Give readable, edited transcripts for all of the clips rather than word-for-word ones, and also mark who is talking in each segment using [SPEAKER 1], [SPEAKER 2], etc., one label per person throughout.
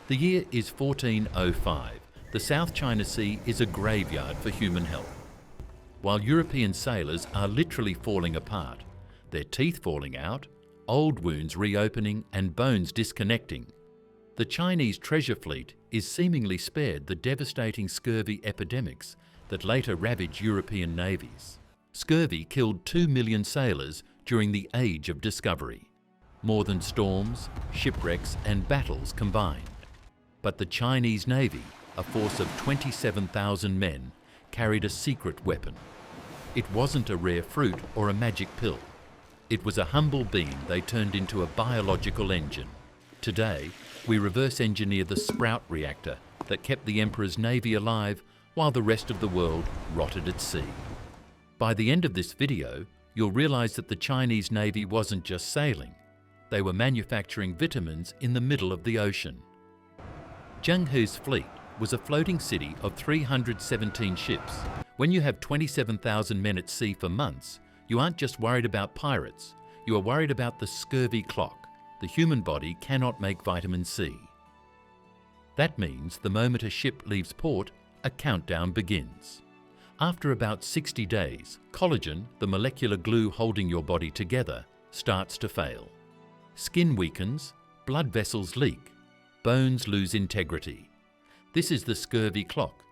[SPEAKER 1] The year is 1405. The South China Sea is a graveyard for human health. While European sailors are literally falling apart, their teeth falling out, old wounds reopening and bones disconnecting, the Chinese treasure fleet is seemingly spared the devastating scurvy epidemics that later ravaged European navies. Scurvy killed 2 million sailors during the Age of Discovery, more than storms, shipwrecks and battles combined. But the Chinese Navy, a force of 27,000 men, carried a secret weapon. It wasn't a rare fruit or a magic pill. It was a humble being they turned into a biological engine. Today, we reverse engineer the sprout reactor that kept the Emperor's navy alive while the rest of the world rotted at sea. By the end of this video, you'll realize that the Chinese Navy wasn't just sailing. They were manufacturing vitamins in the middle of the ocean. Zheng He's fleet was a floating city of 317 ships. When you have 27,000 men at sea for months, you aren't just worried about pirates, you are worried about the scurvy clock. The human body cannot make vitamin C. That means the moment a ship leaves port, a countdown begins. After about 60 days, collagen, the molecular glue holding your body together, starts to fail. Skin weakens, blood vessels leak, bones lose integrity. This is the scurvy clock.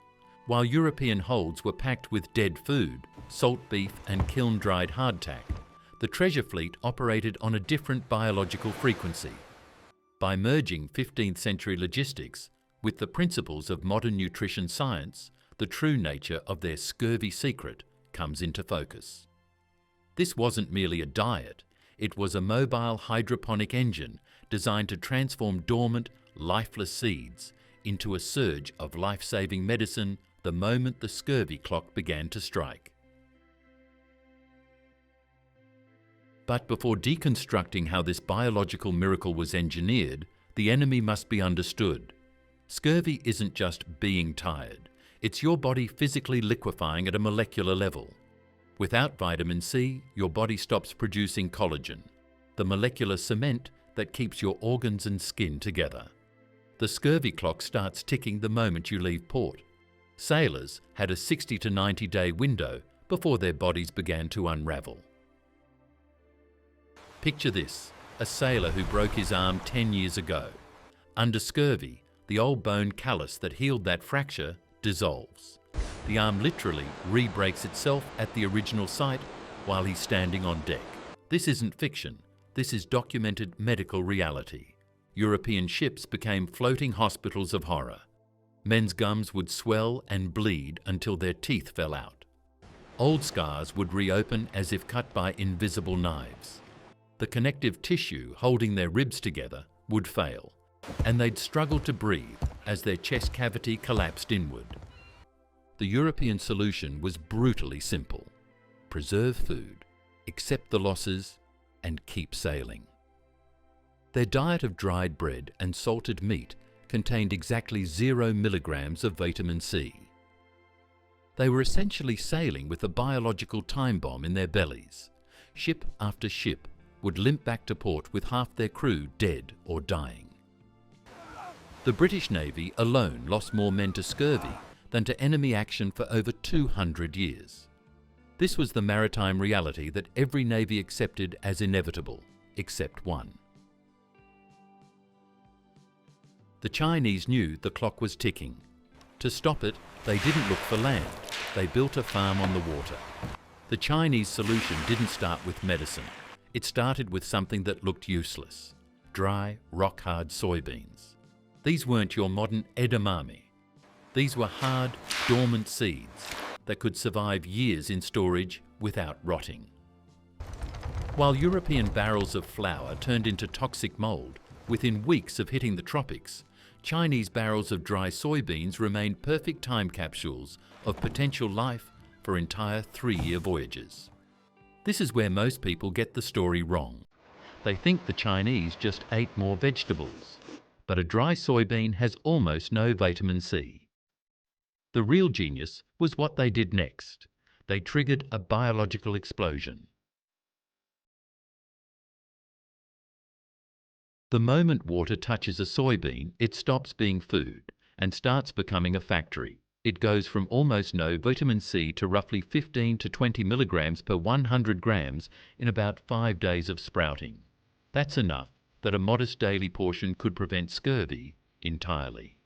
[SPEAKER 1] While European holds were packed with dead food, salt beef and kiln-dried hardtack, the treasure fleet operated on a different biological frequency. By merging 15th century logistics with the principles of modern nutrition science, the true nature of their scurvy secret comes into focus. This wasn't merely a diet, it was a mobile hydroponic engine designed to transform dormant, lifeless seeds into a surge of life-saving medicine the moment the scurvy clock began to strike. But before deconstructing how this biological miracle was engineered, the enemy must be understood. Scurvy isn't just being tired, it's your body physically liquefying at a molecular level. Without vitamin C, your body stops producing collagen, the molecular cement that keeps your organs and skin together. The scurvy clock starts ticking the moment you leave port. Sailors had a 60 to 90 day window before their bodies began to unravel. Picture this, a sailor who broke his arm 10 years ago. Under scurvy, the old bone callus that healed that fracture dissolves. The arm literally re-breaks itself at the original site while he's standing on deck. This isn't fiction, this is documented medical reality. European ships became floating hospitals of horror. Men's gums would swell and bleed until their teeth fell out. Old scars would reopen as if cut by invisible knives. The connective tissue holding their ribs together would fail, and they'd struggle to breathe as their chest cavity collapsed inward. The European solution was brutally simple. Preserve food, accept the losses, and keep sailing. Their diet of dried bread and salted meat contained exactly 0 milligrams of vitamin C. They were essentially sailing with a biological time bomb in their bellies. Ship after ship would limp back to port with half their crew dead or dying. The British Navy alone lost more men to scurvy than to enemy action for over 200 years. This was the maritime reality that every navy accepted as inevitable, except one. The Chinese knew the clock was ticking. To stop it, they didn't look for land, they built a farm on the water. The Chinese solution didn't start with medicine. It started with something that looked useless: dry, rock-hard soybeans. These weren't your modern edamame. These were hard, dormant seeds that could survive years in storage without rotting. While European barrels of flour turned into toxic mold within weeks of hitting the tropics, Chinese barrels of dry soybeans remained perfect time capsules of potential life for entire 3-year voyages. This is where most people get the story wrong. They think the Chinese just ate more vegetables, but a dry soybean has almost no vitamin C. The real genius was what they did next. They triggered a biological explosion. The moment water touches a soybean, it stops being food and starts becoming a factory. It goes from almost no vitamin C to roughly 15 to 20 milligrams per 100 grams in about 5 days of sprouting. That's enough that a modest daily portion could prevent scurvy entirely.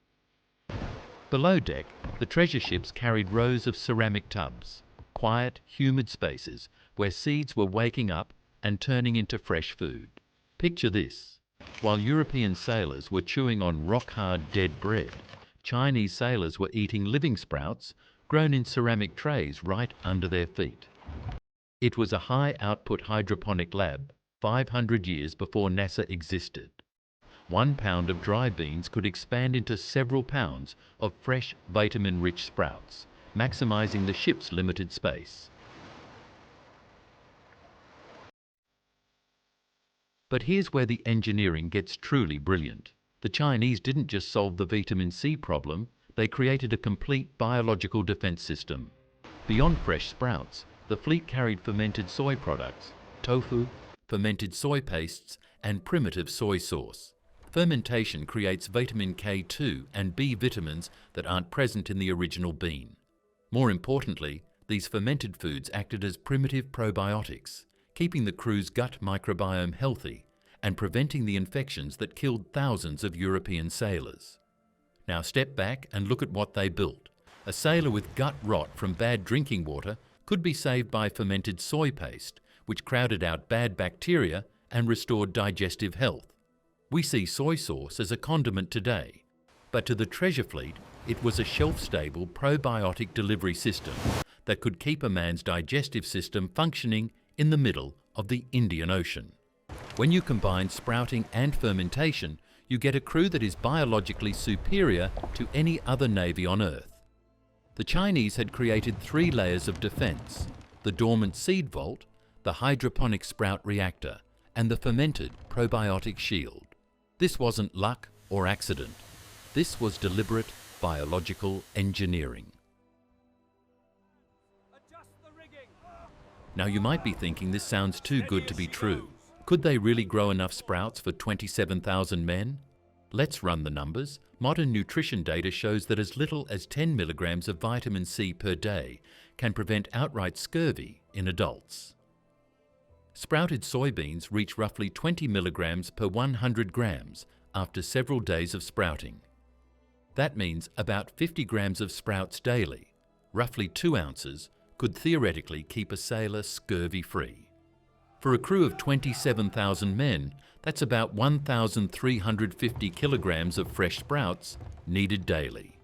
[SPEAKER 1] Below deck, the treasure ships carried rows of ceramic tubs, quiet, humid spaces where seeds were waking up and turning into fresh food. Picture this. While European sailors were chewing on rock-hard dead bread, Chinese sailors were eating living sprouts grown in ceramic trays right under their feet. It was a high-output hydroponic lab 500 years before NASA existed. 1 pound of dry beans could expand into several pounds of fresh, vitamin-rich sprouts, maximizing the ship's limited space. But here's where the engineering gets truly brilliant. The Chinese didn't just solve the vitamin C problem, they created a complete biological defense system. Beyond fresh sprouts, the fleet carried fermented soy products, tofu, fermented soy pastes, and primitive soy sauce. Fermentation creates vitamin K2 and B vitamins that aren't present in the original bean. More importantly, these fermented foods acted as primitive probiotics, keeping the crew's gut microbiome healthy and preventing the infections that killed thousands of European sailors. Now step back and look at what they built. A sailor with gut rot from bad drinking water could be saved by fermented soy paste, which crowded out bad bacteria and restored digestive health. We see soy sauce as a condiment today, but to the treasure fleet, it was a shelf-stable probiotic delivery system that could keep a man's digestive system functioning in the middle of the Indian Ocean. When you combine sprouting and fermentation, you get a crew that is biologically superior to any other navy on Earth. The Chinese had created 3 layers of defense: the dormant seed vault, the hydroponic sprout reactor, and the fermented probiotic shield. This wasn't luck or accident. This was deliberate biological engineering. Now you might be thinking this sounds too good to be true. Could they really grow enough sprouts for 27,000 men? Let's run the numbers. Modern nutrition data shows that as little as 10 milligrams of vitamin C per day can prevent outright scurvy in adults. Sprouted soybeans reach roughly 20 milligrams per 100 grams after several days of sprouting. That means about 50 grams of sprouts daily, roughly 2 ounces, could theoretically keep a sailor scurvy-free. For a crew of 27,000 men, that's about 1,350 kilograms of fresh sprouts needed daily.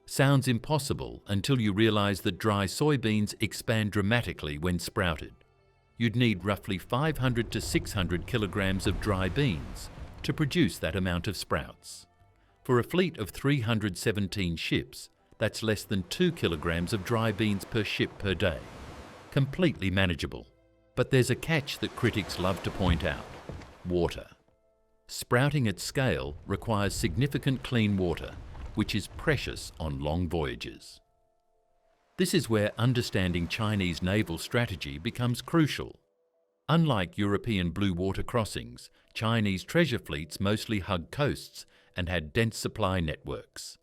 [SPEAKER 1] Sounds impossible until you realize that dry soybeans expand dramatically when sprouted. You'd need roughly 500 to 600 kilograms of dry beans to produce that amount of sprouts. For a fleet of 317 ships, that's less than 2 kilograms of dry beans per ship per day. Completely manageable. But there's a catch that critics love to point out: water. Sprouting at scale requires significant clean water, which is precious on long voyages. This is where understanding Chinese naval strategy becomes crucial. Unlike European blue water crossings, Chinese treasure fleets mostly hugged coasts and had dense supply networks.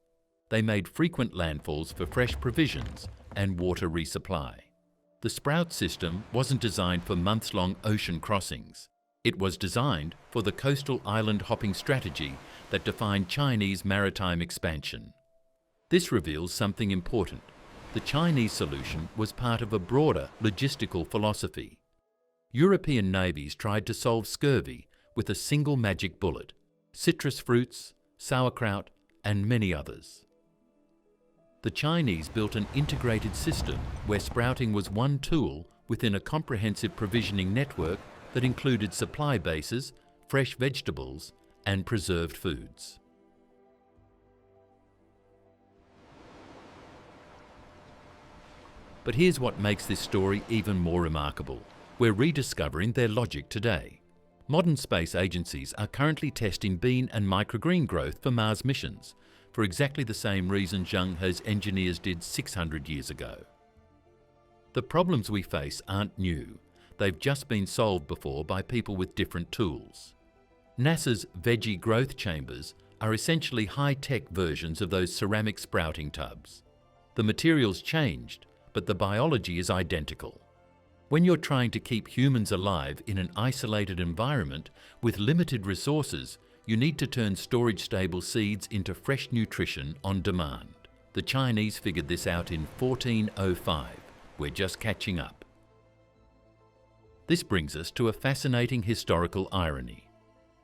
[SPEAKER 1] They made frequent landfalls for fresh provisions and water resupply. The sprout system wasn't designed for months-long ocean crossings. It was designed for the coastal island hopping strategy that defined Chinese maritime expansion. This reveals something important. The Chinese solution was part of a broader logistical philosophy. European navies tried to solve scurvy with a single magic bullet: citrus fruits, sauerkraut, and many others. The Chinese built an integrated system where sprouting was one tool within a comprehensive provisioning network that included supply bases, fresh vegetables, and preserved foods. But here's what makes this story even more remarkable. We're rediscovering their logic today. Modern space agencies are currently testing bean and microgreen growth for Mars missions, for exactly the same reason Zheng He's engineers did 600 years ago. The problems we face aren't new. They've just been solved before by people with different tools. NASA's veggie growth chambers are essentially high-tech versions of those ceramic sprouting tubs. The material's changed, but the biology is identical. When you're trying to keep humans alive in an isolated environment with limited resources, you need to turn storage-stable seeds into fresh nutrition on demand. The Chinese figured this out in 1405. We're just catching up. This brings us to a fascinating historical irony.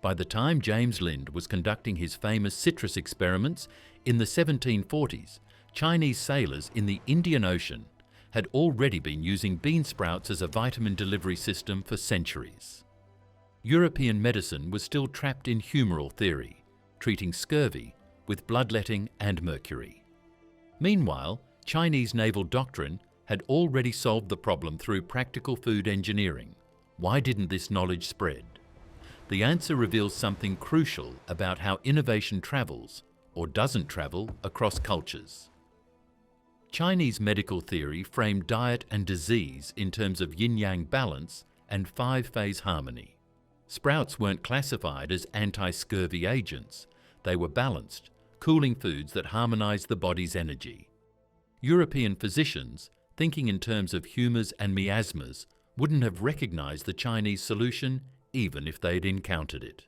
[SPEAKER 1] By the time James Lind was conducting his famous citrus experiments in the 1740s, Chinese sailors in the Indian Ocean had already been using bean sprouts as a vitamin delivery system for centuries. European medicine was still trapped in humoral theory, treating scurvy with bloodletting and mercury. Meanwhile, Chinese naval doctrine had already solved the problem through practical food engineering. Why didn't this knowledge spread? The answer reveals something crucial about how innovation travels, or doesn't travel, across cultures. Chinese medical theory framed diet and disease in terms of yin-yang balance and five-phase harmony. Sprouts weren't classified as anti-scurvy agents. They were balanced, cooling foods that harmonized the body's energy. European physicians, thinking in terms of humours and miasmas, wouldn't have recognized the Chinese solution even if they'd encountered it.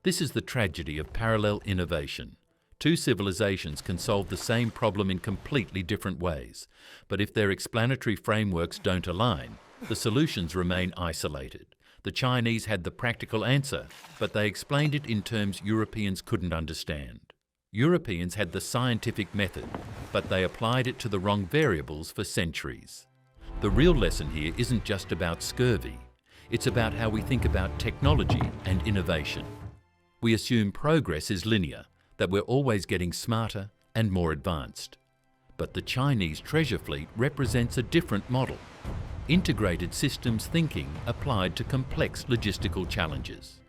[SPEAKER 1] This is the tragedy of parallel innovation. Two civilizations can solve the same problem in completely different ways, but if their explanatory frameworks don't align, the solutions remain isolated. The Chinese had the practical answer, but they explained it in terms Europeans couldn't understand. Europeans had the scientific method, but they applied it to the wrong variables for centuries. The real lesson here isn't just about scurvy. It's about how we think about technology and innovation. We assume progress is linear, that we're always getting smarter and more advanced. But the Chinese treasure fleet represents a different model. Integrated systems thinking applied to complex logistical challenges.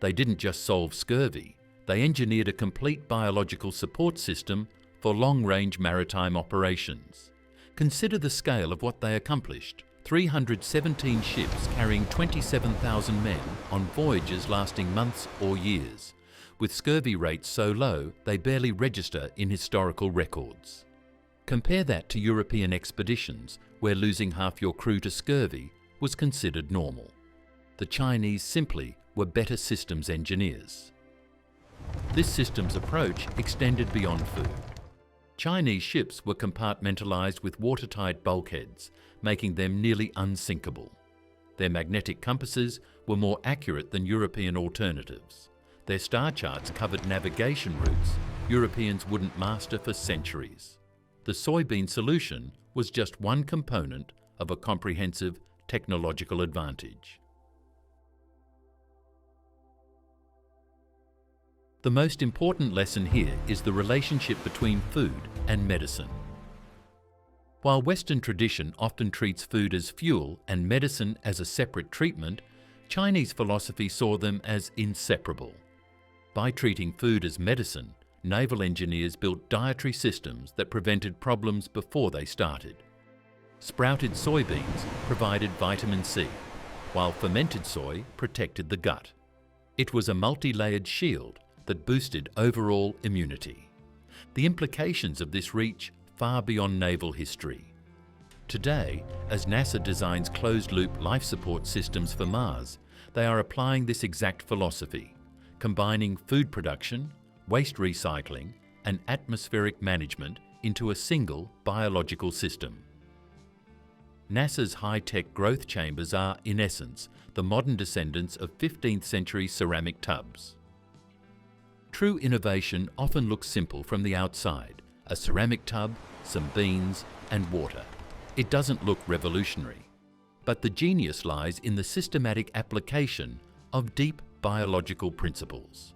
[SPEAKER 1] They didn't just solve scurvy, they engineered a complete biological support system for long-range maritime operations. Consider the scale of what they accomplished. 317 ships carrying 27,000 men on voyages lasting months or years, with scurvy rates so low they barely register in historical records. Compare that to European expeditions, where losing half your crew to scurvy was considered normal. The Chinese simply were better systems engineers. This systems approach extended beyond food. Chinese ships were compartmentalized with watertight bulkheads, making them nearly unsinkable. Their magnetic compasses were more accurate than European alternatives. Their star charts covered navigation routes Europeans wouldn't master for centuries. The soybean solution was just one component of a comprehensive technological advantage. The most important lesson here is the relationship between food and medicine. While Western tradition often treats food as fuel and medicine as a separate treatment, Chinese philosophy saw them as inseparable. By treating food as medicine, naval engineers built dietary systems that prevented problems before they started. Sprouted soybeans provided vitamin C, while fermented soy protected the gut. It was a multi-layered shield that boosted overall immunity. The implications of this reach far beyond naval history. Today, as NASA designs closed-loop life support systems for Mars, they are applying this exact philosophy, combining food production, waste recycling, and atmospheric management into a single biological system. NASA's high-tech growth chambers are, in essence, the modern descendants of 15th century ceramic tubs. True innovation often looks simple from the outside: a ceramic tub, some beans, and water. It doesn't look revolutionary. But the genius lies in the systematic application of deep biological principles.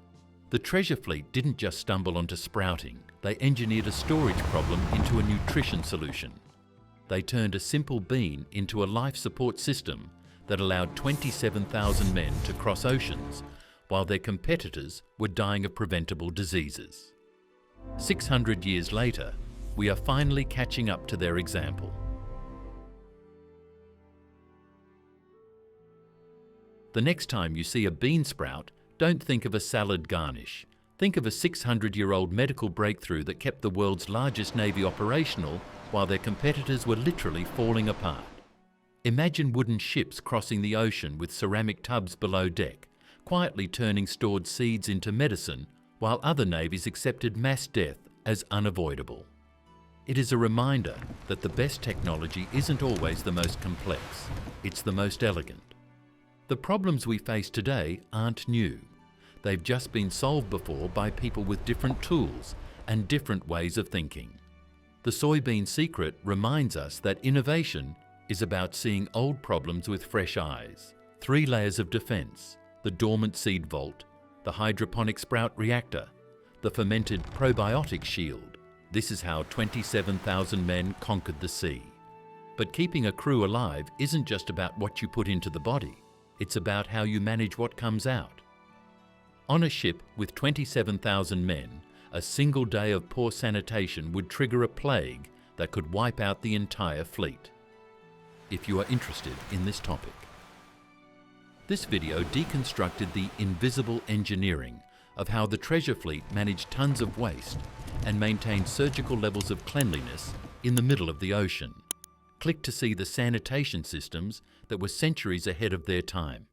[SPEAKER 1] The treasure fleet didn't just stumble onto sprouting, they engineered a storage problem into a nutrition solution. They turned a simple bean into a life support system that allowed 27,000 men to cross oceans, while their competitors were dying of preventable diseases. 600 years later, we are finally catching up to their example. The next time you see a bean sprout, don't think of a salad garnish. Think of a 600-year-old medical breakthrough that kept the world's largest navy operational while their competitors were literally falling apart. Imagine wooden ships crossing the ocean with ceramic tubs below deck, quietly turning stored seeds into medicine, while other navies accepted mass death as unavoidable. It is a reminder that the best technology isn't always the most complex, it's the most elegant. The problems we face today aren't new. They've just been solved before by people with different tools and different ways of thinking. The soybean secret reminds us that innovation is about seeing old problems with fresh eyes. 3 layers of defense: the dormant seed vault, the hydroponic sprout reactor, the fermented probiotic shield. This is how 27,000 men conquered the sea. But keeping a crew alive isn't just about what you put into the body, it's about how you manage what comes out. On a ship with 27,000 men, a single day of poor sanitation would trigger a plague that could wipe out the entire fleet. If you are interested in this topic. This video deconstructed the invisible engineering of how the treasure fleet managed tons of waste and maintained surgical levels of cleanliness in the middle of the ocean. Click to see the sanitation systems that were centuries ahead of their time.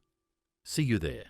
[SPEAKER 1] See you there.